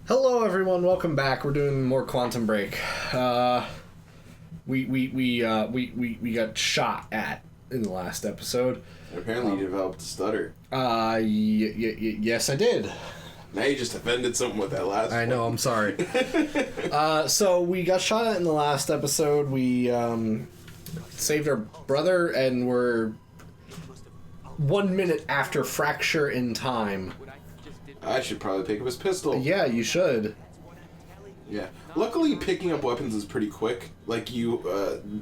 Hello, everyone. Welcome back. We're doing more Quantum Break. We got shot at in the last episode. Apparently, you developed a stutter. Yes, I did. Now you just offended something with that last I one. know. I'm sorry. So we got shot at in the last episode. We saved our brother, and we're 1 minute after fracture in time. I should probably pick up his pistol. Yeah, you should. Yeah. Luckily, picking up weapons is pretty quick. Like, you,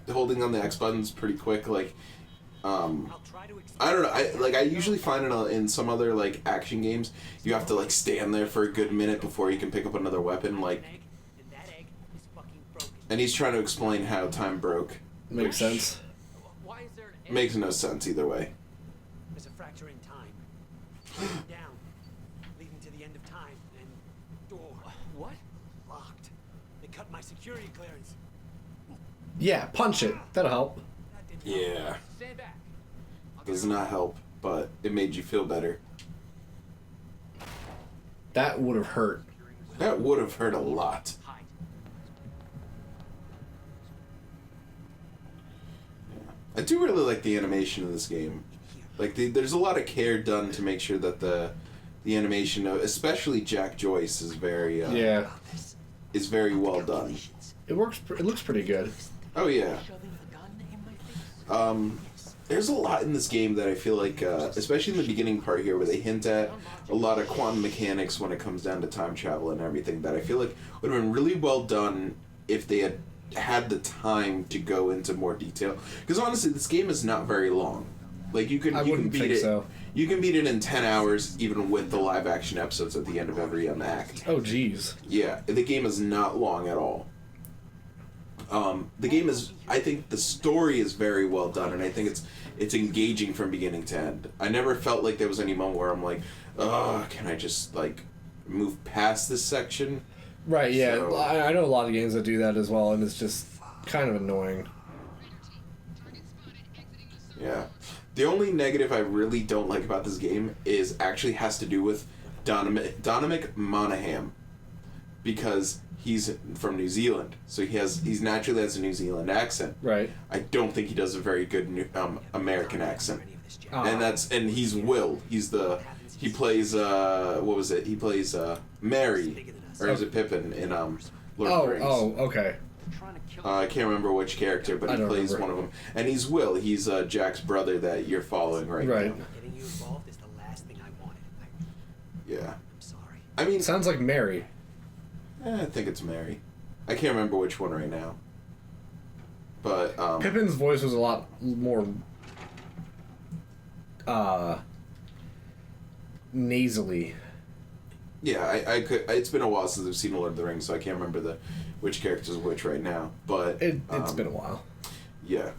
holding on the X button is pretty quick. Like, I don't know. I usually find in some other, like, action games, you have to, like, stand there for a good minute before you can pick up another weapon. Like, and he's trying to explain how time broke. Makes sense. Makes no sense either way. There's a fracture in time. Down. Leading to the end of time. And door. What? Locked. They cut my security clearance. Yeah, punch it. That'll help. Yeah. Does not help, but it made you feel better. That would have hurt. That would have hurt a lot. I do really like the animation in this game. Like, there's a lot of care done to make sure that the animation, especially Jack Joyce, is very is very well done. It works. It looks pretty good. Oh yeah. There's a lot in this game that I feel like, especially in the beginning part here, where they hint at a lot of quantum mechanics when it comes down to time travel and everything, that I feel like would have been really well done if they had the time to go into more detail. Because honestly, this game is not very long. Like, you can beat it. So. You can beat it in 10 hours, even with the live action episodes at the end of every act. Oh, jeez. Yeah, the game is not long at all. The game is, I think the story is very well done, and I think it's engaging from beginning to end. I never felt like there was any moment where I'm like, can I just, like, move past this section? Right, yeah. So, I know a lot of games that do that as well, and it's just kind of annoying. Yeah. The only negative I really don't like about this game actually has to do with Dominic Monaghan, because he's from New Zealand, so he's naturally has a New Zealand accent. Right. I don't think he does a very good American accent, and he's Will. He plays what was it? He plays Merry, or is it Pippin in Lord of the Rings? Oh, okay. I can't remember which character, but he plays one of them. And he's Will. He's Jack's brother that you're following right now. Getting you involved is the last thing I wanted. Yeah. I'm sorry. I mean, Sounds like Mary. I think it's Mary. I can't remember which one right now. But Pippin's voice was a lot more nasally. yeah, I could. It's been a while since I've seen Lord of the Rings, so I can't remember which character's which right now. But It's been a while. Yeah.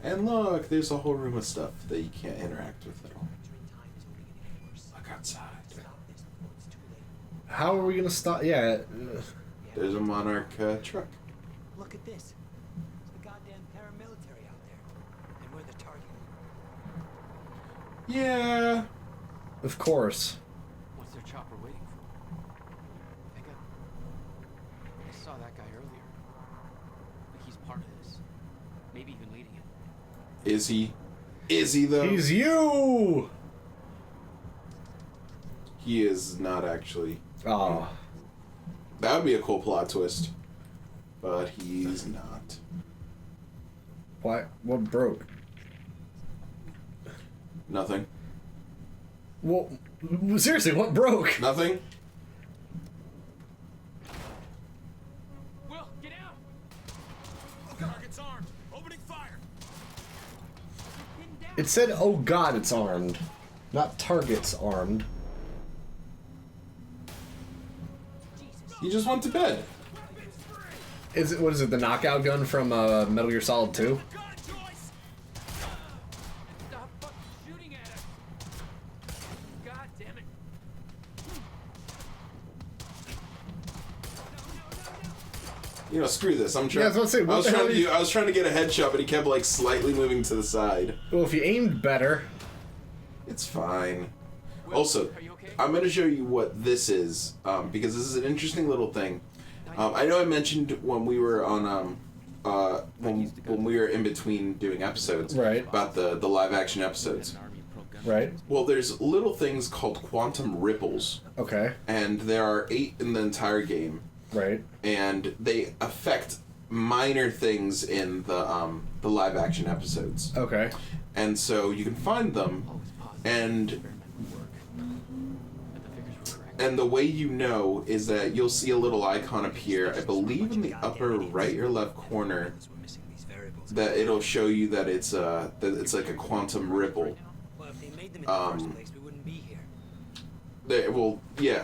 And look, there's a whole room of stuff that you can't interact with at all. Look outside. How are we gonna stop? Yeah. There's a Monarch truck. Look at this. It's the goddamn paramilitary out there. And we're the target. Yeah. Of course. What's their chopper waiting for? I saw that guy earlier. Like he's part of this. Maybe even leading it. Is he? Is he though? He's you. He is not actually. Oh. That would be a cool plot twist. But he's not. What broke? Nothing. Well, seriously, what broke? Nothing? Will, get out! Target's armed. Opening fire. It said, "Oh God, it's armed," not targets armed. He just went to bed. Is it? What is it? The knockout gun from Metal Gear Solid 2? Stop fucking shooting at us! God damn it! You know, screw this. I'm trying. Yeah, I was about to say, what the hell I was trying to get a headshot, but he kept like slightly moving to the side. Well, if you aimed better. It's fine. Will, Also, are you okay? I'm going to show you what this is, because this is an interesting little thing. I know I mentioned when we were on when we were in between doing episodes, Right. about the live action episodes. Right. Well, there's little things called quantum ripples, Okay. and there are 8 in the entire game, Right. and they affect minor things in the live action episodes. Okay. And so you can find them, Always positive. and Experiment would work. But the figures were correct. and the way you know is that you'll see a little icon appear, I believe in the upper right or left corner, We're missing these variables. that it'll show you that it's like a quantum ripple. Well, if they made them in the first place, we wouldn't be here.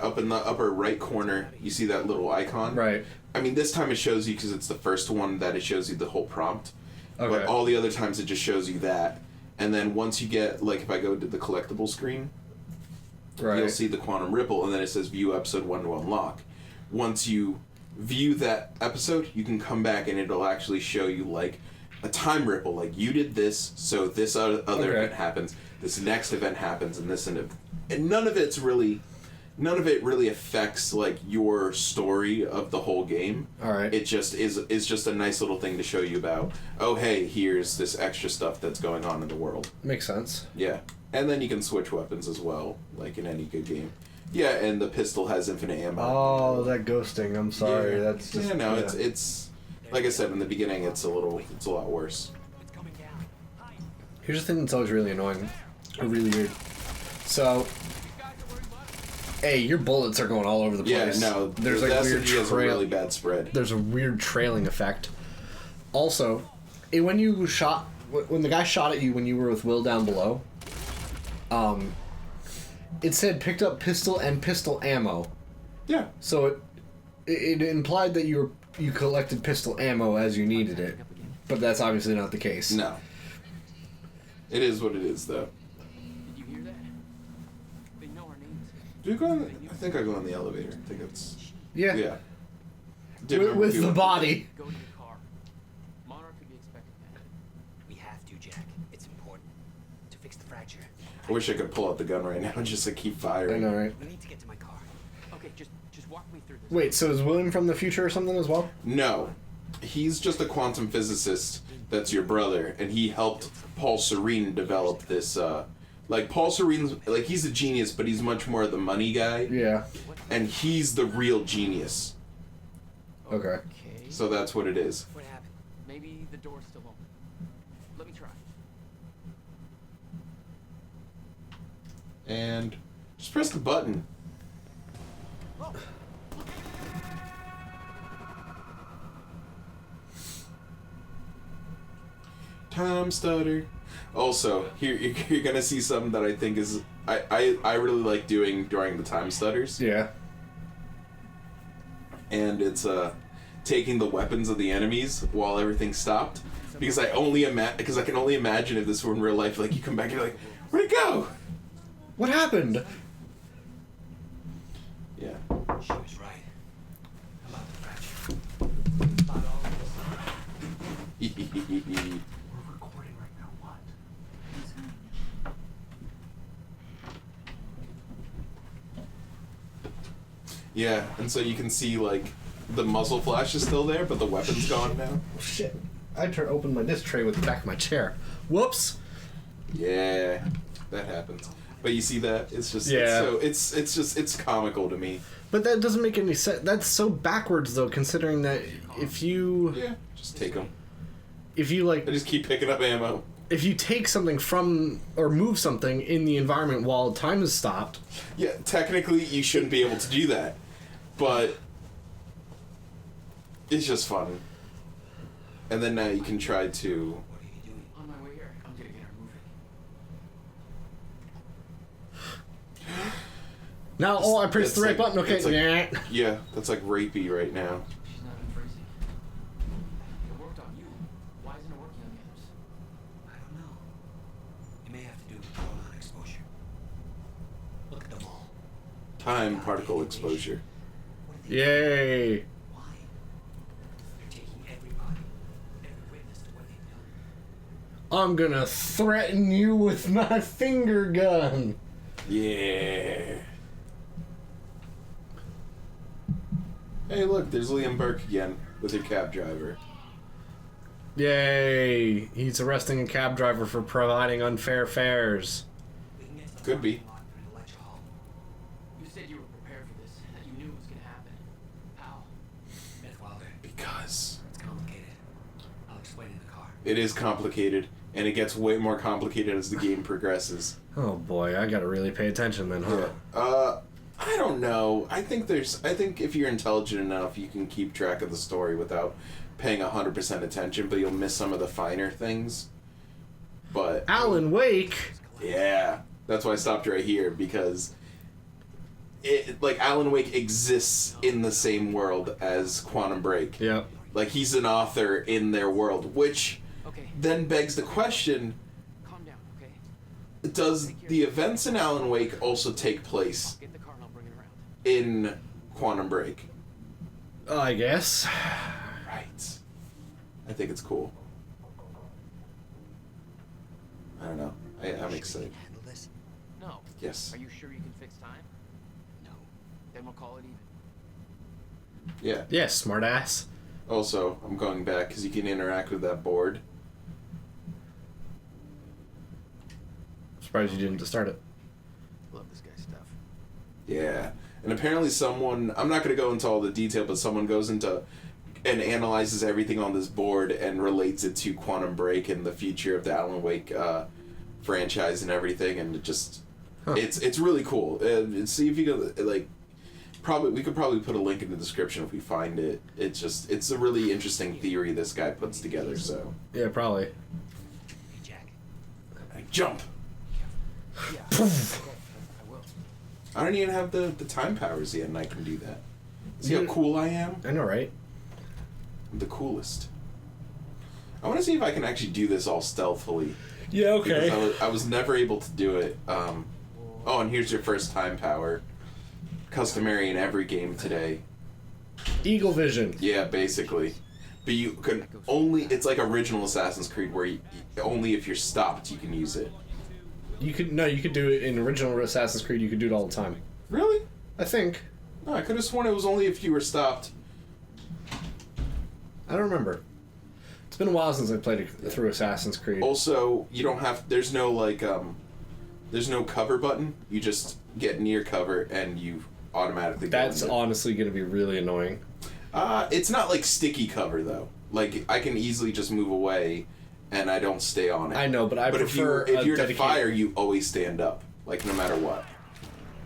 Up in the upper right corner, you see that little icon. Right. I mean, this time it shows you because it's the first one that it shows you the whole prompt. Okay. But all the other times it just shows you that. And then once you get, like, if I go to the collectible screen, Right. you'll see the quantum ripple, and then it says view episode 1 to unlock. Once you view that episode, you can come back and it'll actually show you, like, a time ripple. Like, you did this, so this other Okay. event happens, this next event happens, and this and none of it really affects, like, your story of the whole game. All right. It just is just a nice little thing to show you about, oh, hey, here's this extra stuff that's going on in the world. Makes sense. Yeah. And then you can switch weapons as well, like in any good game. Yeah, and the pistol has infinite ammo. Oh, that ghosting. I'm sorry. Yeah. That's just. Yeah, no, it's like I said in the beginning, it's a lot worse. It's coming down. Hi. Here's the thing that's always really annoying, or really weird. So, hey, your bullets are going all over the Yeah, place. no, there's the like weird SMG has a trail. really bad spread. There's a weird trailing effect. Also, when the guy shot at you when you were with Will down below, it said picked up pistol and pistol ammo. Yeah. So it implied that you collected pistol ammo as you needed it, but that's obviously not the case. No. It is what it is, though. Did you hear that? They know our names. Do you go on I think I go on the elevator. I think it's... Yeah. Yeah. Didn't remember With if you the went- body. Go to your car. Monarch could be expecting that. We have to, Jack. It's important. To fix the fracture. I wish I could pull out the gun right now and just, like, keep I firing. know, right? We need to get to my car. Okay, just walk me through this. Wait, so is William from the future or something as well? No. He's just a quantum physicist that's your brother, and he helped Paul Serene develop this, like, Paul Serene's, like, he's a genius, but he's much more the money guy, Yeah. and he's the real genius. Okay. Okay. So that's what it is. What happened? Maybe the door's still open. Let me try. And just press the button. Time stutter. Also, here you're gonna see something that I think is I really like doing during the time stutters, Yeah. and it's taking the weapons of the enemies while everything stopped, because I can only imagine if this were in real life. Like, you come back and you're like, where'd it go? What happened? Yeah. She was right. About the fracture. About all of this. We're recording right now. What? Yeah, and so you can see, like, the muzzle flash is still there, but the weapon's gone now. Shit. I opened my disc tray with the back of my chair. Whoops. Yeah, that happens. But you see that? It's just Yeah. it's comical to me. But that doesn't make any sense. That's so backwards, though, considering that if you Yeah, just take them. like I just keep picking up ammo. if you take something from or move something in the environment while time is stopped, Yeah, technically you shouldn't be able to do that, but it's just fun. And then now you can try to. What are you doing? On my way here, I'm gonna get her moving. now I pressed the right It's button. like- Okay, it's like- yeah. Yeah, that's like rapey right now. She's not unfreezing. It worked on you. Why isn't it working on the others? I don't know. It may have to do with proton exposure. Look at them all. Time particle exposure. What are they Yay. Why? They're taking everybody, every witness to what they've done. I'm gonna threaten you with my finger gun. Yeah. Hey, look, there's Liam Burke again with your cab driver. Yay! He's arresting a cab driver for providing unfair fares. Could be. You said you were prepared for this, that you knew it was gonna happen. How? Beth Wilder. Because It's complicated. I'll explain in the car. it is complicated, and it gets way more complicated as the game progresses. Oh boy, I gotta really pay attention then, huh? I don't know. I think if you're intelligent enough, you can keep track of the story without paying 100% attention, but you'll miss some of the finer things. But Alan Wake! yeah, that's why I stopped right here, because Alan Wake exists in the same world as Quantum Break. Yep. Like, he's an author in their world, which Okay, then begs the question, calm down, okay? does the events in Alan Wake also take place Get in the car and I'll bring it around. in Quantum Break? I guess. Right. I think it's cool. I don't know. I'm excited. Handle this? No. Yes. Are you sure you can fix time? No. Then we'll call it even. Yeah. Yeah, smartass. Also, I'm going back because you can interact with that board. Surprised you didn't to start it. Love this guy's stuff. Yeah. And apparently someone, I'm not going to go into all the detail, but someone goes into and analyzes everything on this board and relates it to Quantum Break and the future of the Alan Wake franchise and everything, and it just it's really cool. See if you can we could probably put a link in the description if we find it. It's a really interesting theory this guy puts together. So Yeah, probably. Hey, Jack. jump. Yeah. I will. I don't even have the time powers yet, and I can do that. See how You- cool I am? I know, right? I'm the coolest. I want to see if I can actually do this all stealthily. Yeah, Because I was never able to do it. Oh, and here's your first time power. Customary in every game today. Eagle Vision. Yeah, basically. But you can only... It's like original Assassin's Creed where only if you're stopped you can use it. You could do it in original Assassin's Creed. You could do it all the time. Really? I think. No, I could have sworn it was only if you were stopped. I don't remember. It's been a while since I played through Assassin's Creed. Also, you don't have... There's no, there's no cover button. You just get near cover and you automatically go That's into- honestly going to be really annoying. It's not like sticky cover, though. Like, I can easily just move away and I don't stay on it. I know, but I prefer if you're to dedicated... fire, you always stand up. Like, no matter what.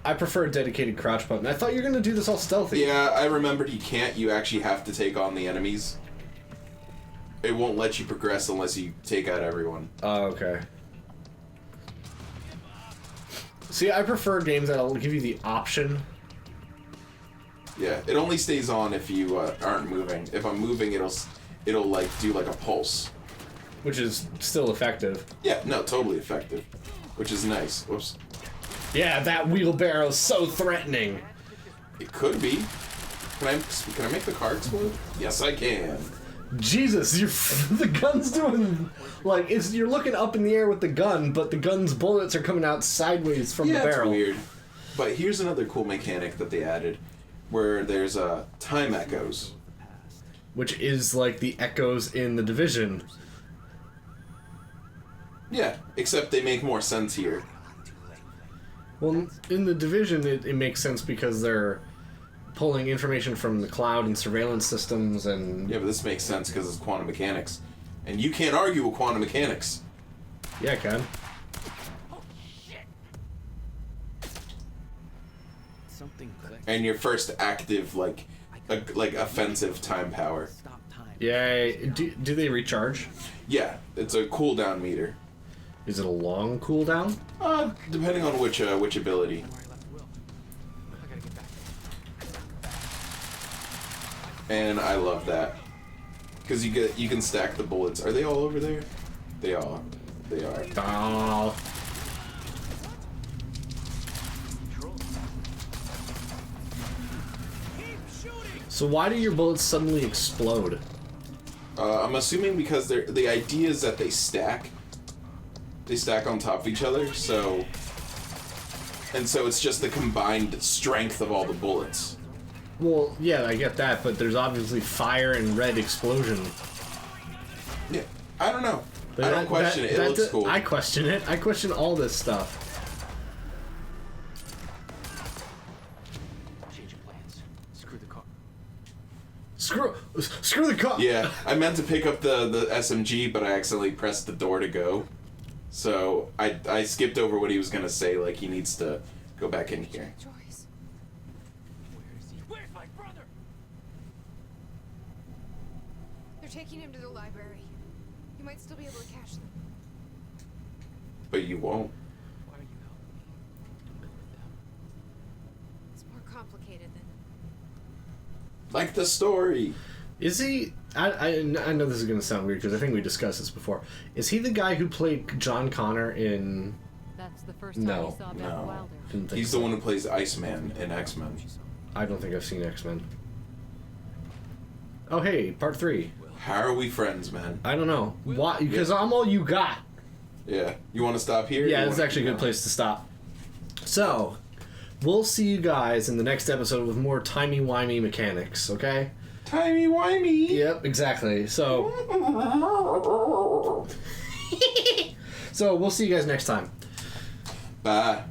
I prefer a dedicated crouch button. I thought you were going to do this all stealthy. Yeah, I remembered you can't. You actually have to take on the enemies. It won't let you progress unless you take out everyone. Oh, okay. See, I prefer games that'll give you the option. Yeah, it only stays on if you aren't moving. If I'm moving, it'll like do like a pulse. Which is still effective. Yeah, no, totally effective, which is nice. Whoops. Yeah, that wheelbarrow's so threatening. It could be. Can I make the car explode? Yes, I can. Jesus, the gun's doing like you're looking up in the air with the gun, but the gun's bullets are coming out sideways from the barrel. It's weird. But here's another cool mechanic that they added, where there's time echoes. Which is like the echoes in The Division. Yeah, except they make more sense here. Well, in The Division, it makes sense because they're pulling information from the cloud and surveillance systems and... Yeah, but this makes sense because it's quantum mechanics. And you can't argue with quantum mechanics. Yeah, I can. Something clicked. And your first active, like offensive time power. Stop time. Yay. Do they recharge? Yeah, it's a cooldown meter. Is it a long cooldown? Depending on which ability. Where I left Will. I gotta get back. And I love that. Because you can stack the bullets. Are they all over there? They are. They are. Oh. So why do your bullets suddenly explode? I'm assuming because the idea is that they stack. They stack on top of each other, so... And so it's just the combined strength of all the bullets. Well, yeah, I get that, but there's obviously fire and red explosion. Yeah, I don't know. But I don't question it. It looks cool. I question it. I question all this stuff. Change of plans. Screw the car. Screw the car. Yeah, I meant to pick up the SMG, but I accidentally pressed the door to go. So I skipped over what he was gonna say. Like he needs to go back in here. Joyce. Where is he? Where's my brother? They're taking him to the library. You might still be able to catch them. But you won't. Why are you helping me in the middle of them? It's more complicated than... Like the story. Is he? I know this is gonna sound weird because I think we discussed this before. Is he the guy who played John Connor in? That's the first time No, you saw Beth no. Wilder. Didn't think He's so. the one who plays Iceman in X-Men. I don't think I've seen X-Men. Oh hey, part 3. How are we friends, man? I don't know why, because I'm all you got. Yeah. You want to stop here? Yeah, You this is wanna actually a keep good place to stop. So, we'll see you guys in the next episode with more timey-wimey mechanics. Okay? Timey-wimey. Yep, exactly. So, so we'll see you guys next time. Bye.